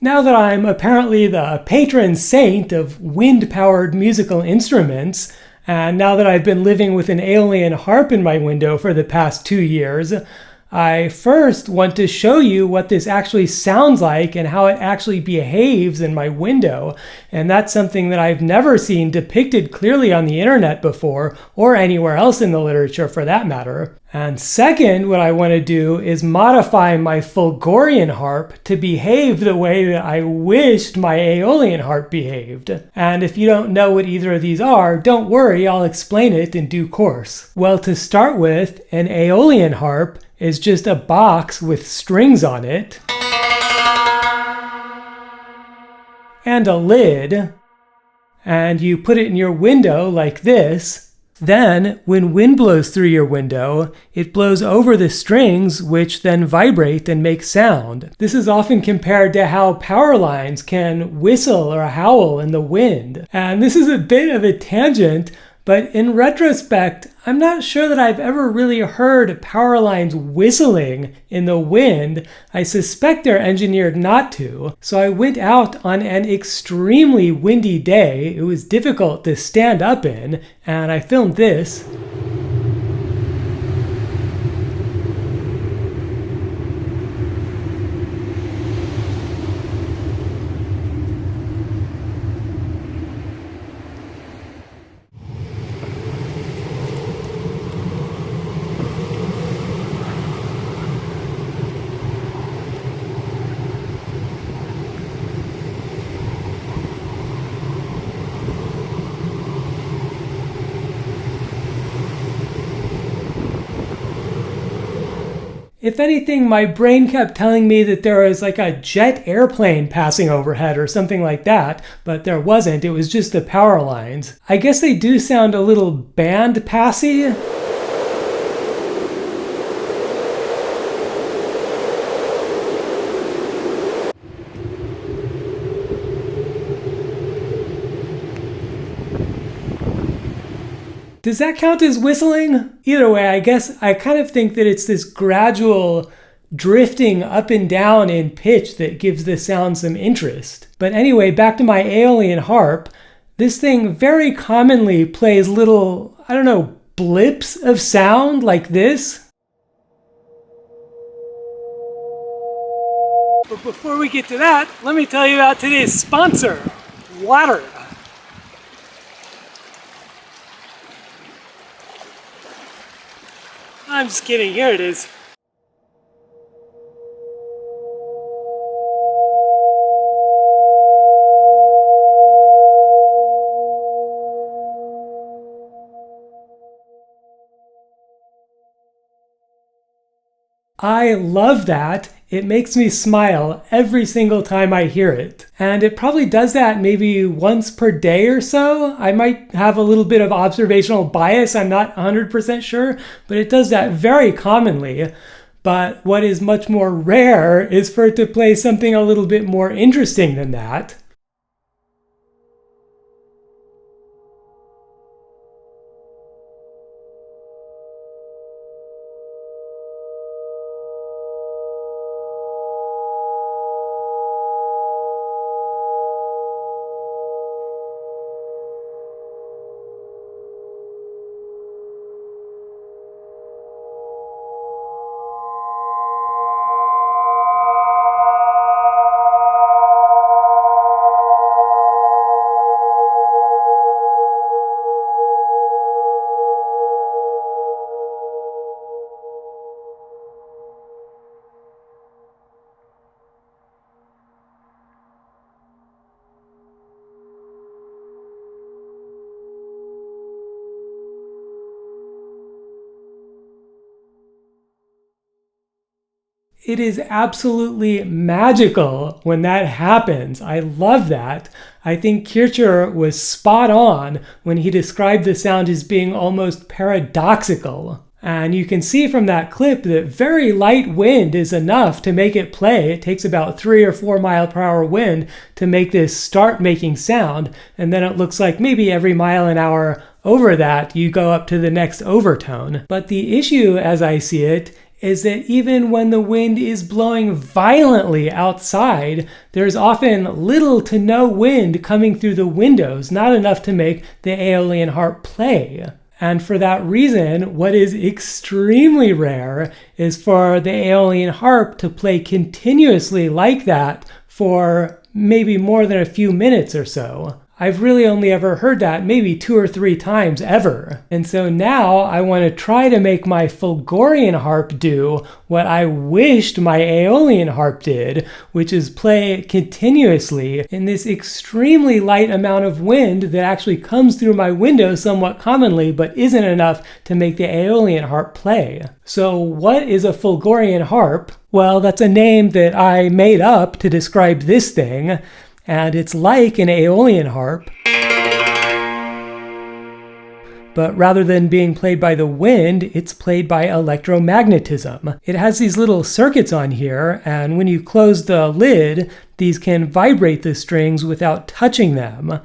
Now that I'm apparently the patron saint of wind-powered musical instruments, and now that I've been living with an Aeolian Harp in my window for the past 2 years, I first want to show you what this actually sounds like and how it actually behaves in my window. And that's something that I've never seen depicted clearly on the internet before, or anywhere else in the literature for that matter. And second, what I want to do is modify my Fulgorian harp to behave the way that I wished my Aeolian harp behaved. And if you don't know what either of these are, don't worry, I'll explain it in due course. Well, to start with, an Aeolian harp is just a box with strings on it and a lid, and you put it in your window like this. Then, when wind blows through your window, it blows over the strings, which then vibrate and make sound. This is often compared to how power lines can whistle or howl in the wind. And this is a bit of a tangent, but in retrospect, I'm not sure that I've ever really heard power lines whistling in the wind. I suspect they're engineered not to. So I went out on an extremely windy day. It was difficult to stand up in, and I filmed this. If anything, my brain kept telling me that there was like a jet airplane passing overhead or something like that, but there wasn't. It was just the power lines. I guess they do sound a little band-passy. Does that count as whistling? Either way, I guess I kind of think that it's this gradual drifting up and down in pitch that gives the sound some interest. But anyway, back to my Aeolian harp. This thing very commonly plays little, blips of sound like this. But before we get to that, let me tell you about today's sponsor, water. I'm just kidding, here it is. I love that. It makes me smile every single time I hear it. And it probably does that maybe once per day or so. I might have a little bit of observational bias, I'm not 100% sure, but it does that very commonly. But what is much more rare is for it to play something a little bit more interesting than that. It is absolutely magical when that happens. I love that. I think Kircher was spot on when he described the sound as being almost paradoxical. And you can see from that clip that very light wind is enough to make it play. It takes about 3 or 4 mile per hour wind to make this start making sound. And then it looks like maybe every mile an hour over that, you go up to the next overtone. But the issue, as I see it, is that even when the wind is blowing violently outside, there's often little to no wind coming through the windows, not enough to make the Aeolian harp play. And for that reason, what is extremely rare is for the Aeolian harp to play continuously like that for maybe more than a few minutes or so. I've really only ever heard that maybe 2 or 3 times ever. And so now I want to try to make my Fulgorian harp do what I wished my Aeolian harp did, which is play continuously in this extremely light amount of wind that actually comes through my window somewhat commonly, but isn't enough to make the Aeolian harp play. So what is a Fulgorian harp? Well, that's a name that I made up to describe this thing. And it's like an Aeolian harp, but rather than being played by the wind, it's played by electromagnetism. It has these little circuits on here, and when you close the lid, these can vibrate the strings without touching them.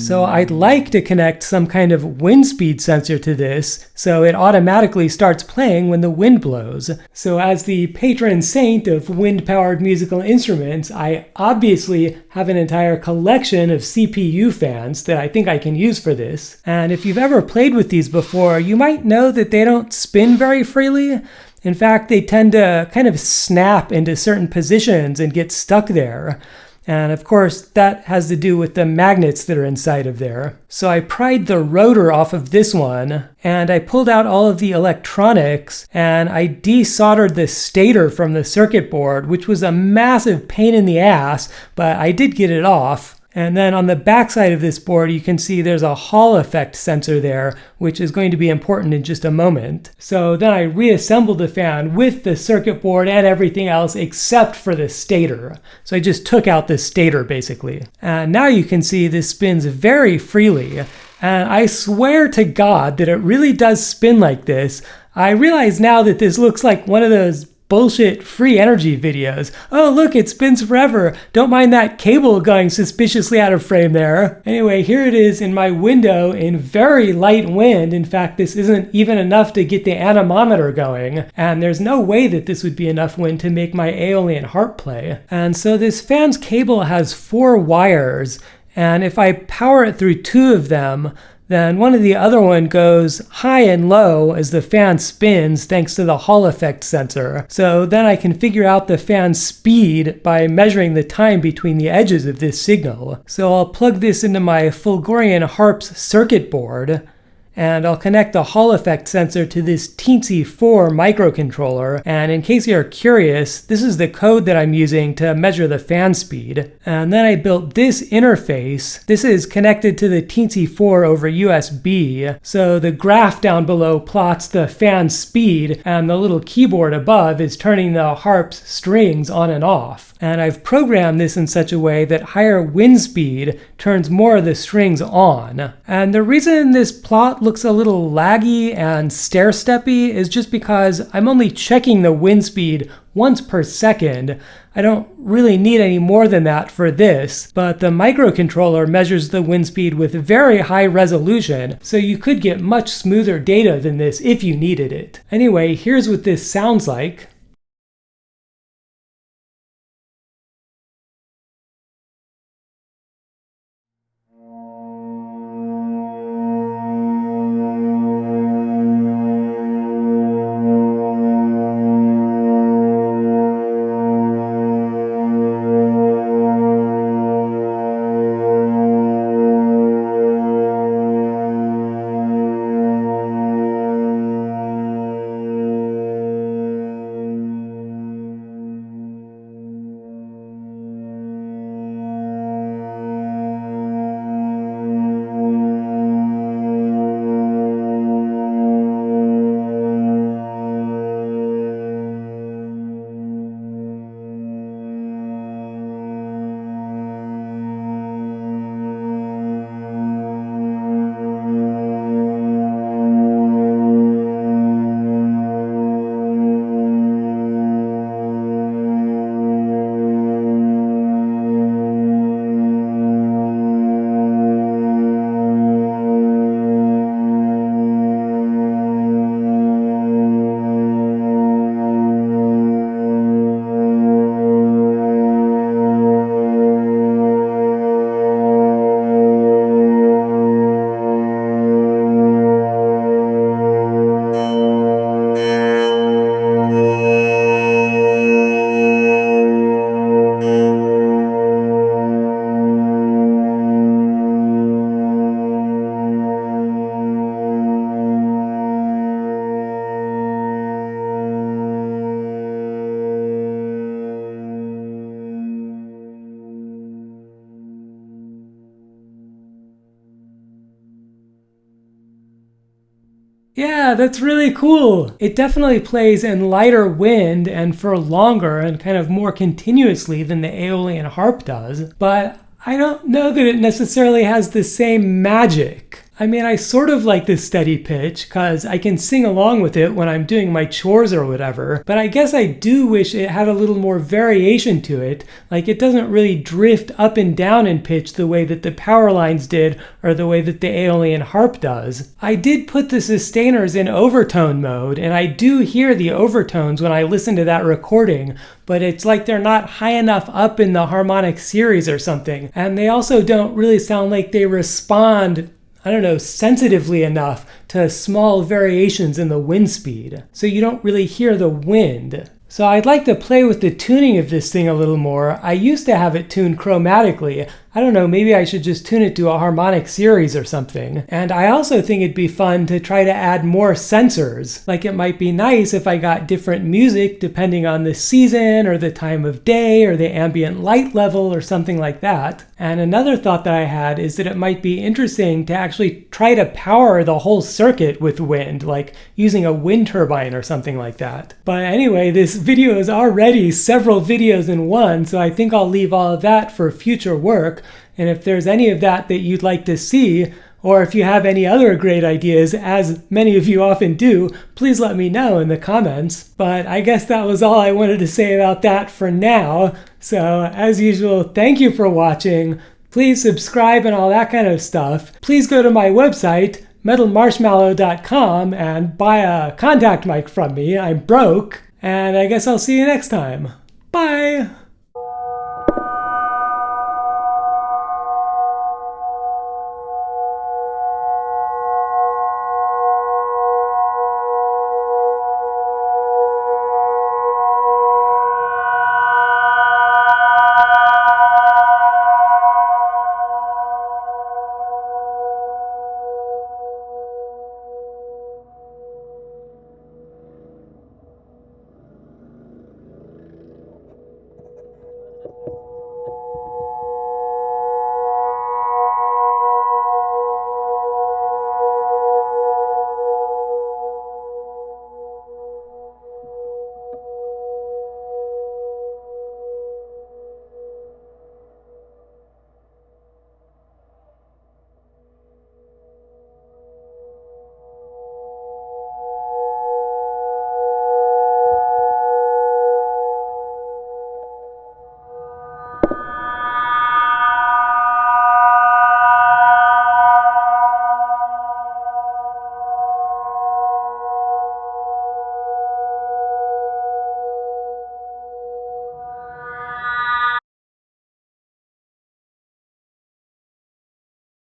So I'd like to connect some kind of windspeed sensor to this, so it automatically starts playing when the wind blows. So as the patron saint of wind-powered musical instruments, I obviously have an entire collection of CPU fans that I think I can use for this. And if you've ever played with these before, you might know that they don't spin very freely. In fact, they tend to kind of snap into certain positions and get stuck there. And of course, that has to do with the magnets that are inside of there. So I pried the rotor off of this one, and I pulled out all of the electronics, and I desoldered the stator from the circuit board, which was a massive pain in the ass, but I did get it off. And then on the back side of this board, you can see there's a Hall effect sensor there, which is going to be important in just a moment. So then I reassembled the fan with the circuit board and everything else except for the stator. So I just took out the stator basically. And now you can see this spins very freely. And I swear to God that it really does spin like this. I realize now that this looks like one of those bullshit free energy videos. Oh, look, it spins forever. Don't mind that cable going suspiciously out of frame there. Anyway, here it is in my window in very light wind. In fact, this isn't even enough to get the anemometer going. And there's no way that this would be enough wind to make my Aeolian harp play. And so this fan's cable has 4 wires. And if I power it through 2 of them, then one of the other one goes high and low as the fan spins thanks to the Hall effect sensor. So then I can figure out the fan's speed by measuring the time between the edges of this signal. So I'll plug this into my Fulgorian Harp's circuit board, and I'll connect the Hall effect sensor to this teensy 4 microcontroller. And in case you're curious, this is the code that I'm using to measure the fan speed. And then I built this interface. This is connected to the teensy 4 over USB. So the graph down below plots the fan speed, and the little keyboard above is turning the harp's strings on and off. And I've programmed this in such a way that higher wind speed turns more of the strings on. And the reason this plot looks a little laggy and stair-steppy is just because I'm only checking the wind speed once per second. I don't really need any more than that for this, but the microcontroller measures the wind speed with very high resolution, so you could get much smoother data than this if you needed it. Anyway, here's what this sounds like. Yeah, that's really cool. It definitely plays in lighter wind and for longer and kind of more continuously than the Aeolian Harp does, but I don't know that it necessarily has the same magic. I mean, I sort of like this steady pitch because I can sing along with it when I'm doing my chores or whatever, but I guess I do wish it had a little more variation to it, like it doesn't really drift up and down in pitch the way that the power lines did or the way that the Aeolian Harp does. I did put the sustainers in overtone mode, and I do hear the overtones when I listen to that recording, but it's like they're not high enough up in the harmonic series or something, and they also don't really sound like they respond sensitively enough to small variations in the wind speed. So you don't really hear the wind. So I'd like to play with the tuning of this thing a little more. I used to have it tuned chromatically. I don't know, maybe I should just tune it to a harmonic series or something. And I also think it'd be fun to try to add more sensors. Like it might be nice if I got different music depending on the season or the time of day or the ambient light level or something like that. And another thought that I had is that it might be interesting to actually try to power the whole circuit with wind, like using a wind turbine or something like that. But anyway, this video is already several videos in one, so I think I'll leave all of that for future work. And if there's any of that that you'd like to see, or if you have any other great ideas, as many of you often do, please let me know in the comments. But I guess that was all I wanted to say about that for now. So as usual, thank you for watching. Please subscribe and all that kind of stuff. Please go to my website, metalmarshmallow.com, and buy a contact mic from me. I'm broke. And I guess I'll see you next time. Bye!